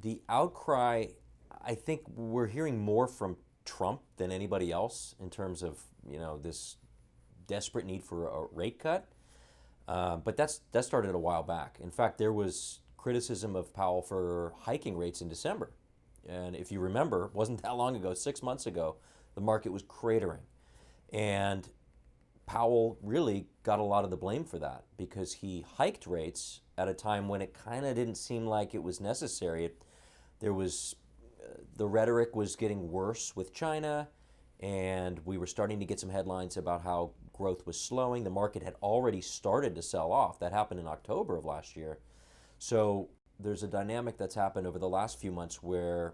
The outcry, I think we're hearing more from Trump than anybody else in terms of this desperate need for a rate cut. But that started a while back. In fact, there was criticism of Powell for hiking rates in December. And if you remember, it wasn't that long ago, 6 months ago, the market was cratering. And Powell really got a lot of the blame for that because he hiked rates at a time when it kind of didn't seem like it was necessary. There was the rhetoric was getting worse with China, and we were starting to get some headlines about how growth was slowing. The market had already started to sell off. That happened in October of last year. So there's a dynamic that's happened over the last few months where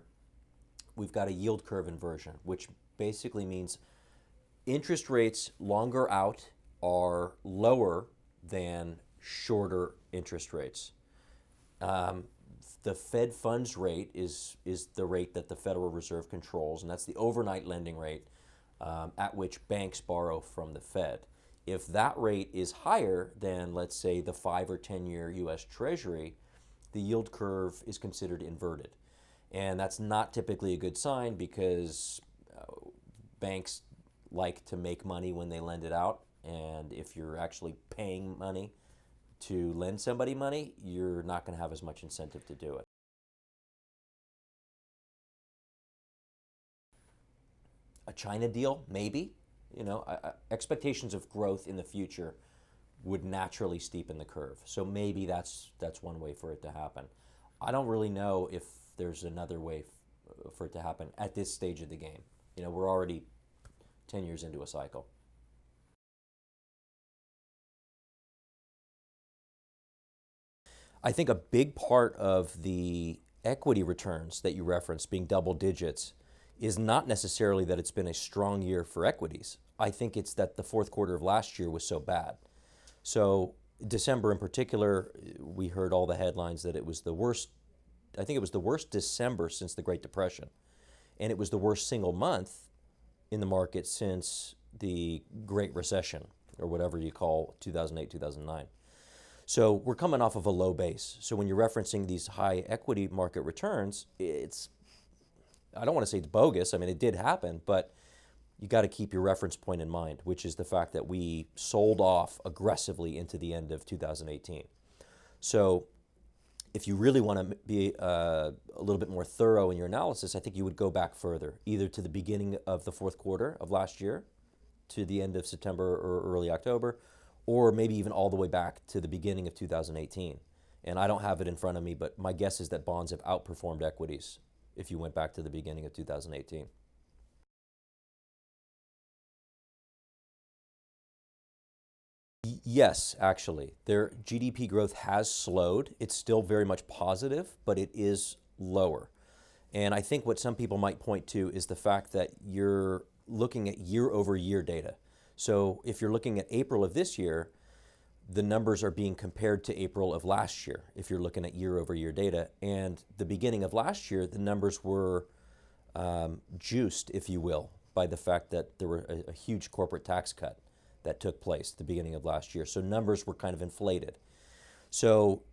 we've got a yield curve inversion, which basically means interest rates longer out are lower than shorter interest rates. The Fed funds rate is the rate that the Federal Reserve controls, and that's the overnight lending rate at which banks borrow from the Fed. If that rate is higher than, let's say, the 5 or 10-year US Treasury, the yield curve is considered inverted. And that's not typically a good sign because banks like to make money when they lend it out. And if you're actually paying money to lend somebody money, you're not going to have as much incentive to do it. A China deal, maybe. Expectations of growth in the future would naturally steepen the curve. So maybe that's one way for it to happen. I don't really know if there's another way for it to happen at this stage of the game. We're already 10 years into a cycle. I think a big part of the equity returns that you referenced being double digits is not necessarily that it's been a strong year for equities. I think it's that the fourth quarter of last year was so bad. So December in particular, we heard all the headlines that it was the worst. I think it was the worst December since the Great Depression. And it was the worst single month in the market since the Great Recession, or whatever you call 2008, 2009. So we're coming off of a low base. So when you're referencing these high equity market returns, I don't want to say it's bogus. I mean, it did happen, but you got to keep your reference point in mind, which is the fact that we sold off aggressively into the end of 2018. So if you really want to be a little bit more thorough in your analysis, I think you would go back further, either to the beginning of the fourth quarter of last year, to the end of September or early October, or maybe even all the way back to the beginning of 2018. And I don't have it in front of me, but my guess is that bonds have outperformed equities if you went back to the beginning of 2018. Yes, actually. Their GDP growth has slowed. It's still very much positive, but it is lower. And I think what some people might point to is the fact that you're looking at year-over-year data. So if you're looking at April of this year, the numbers are being compared to April of last year, if you're looking at year-over-year data. And the beginning of last year, the numbers were juiced, if you will, by the fact that there were a huge corporate tax cut that took place at the beginning of last year. So numbers were kind of inflated. So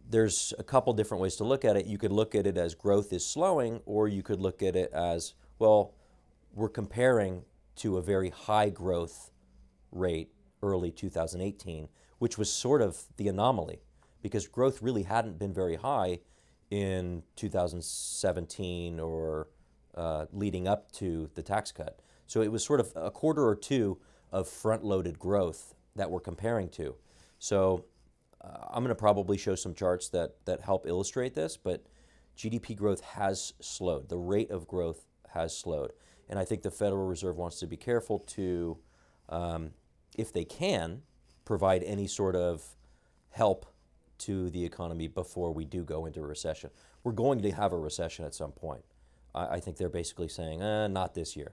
there's a couple different ways to look at it. You could look at it as growth is slowing, or you could look at it as, well, we're comparing to a very high growth rate early 2018, which was sort of the anomaly because growth really hadn't been very high in 2017 or leading up to the tax cut. So it was sort of a quarter or two of front-loaded growth that we're comparing to. So I'm going to probably show some charts that help illustrate this, but GDP growth has slowed. The rate of growth has slowed. And I think the Federal Reserve wants to be careful to, if they can, provide any sort of help to the economy before we do go into a recession. We're going to have a recession at some point. I think they're basically saying, not this year.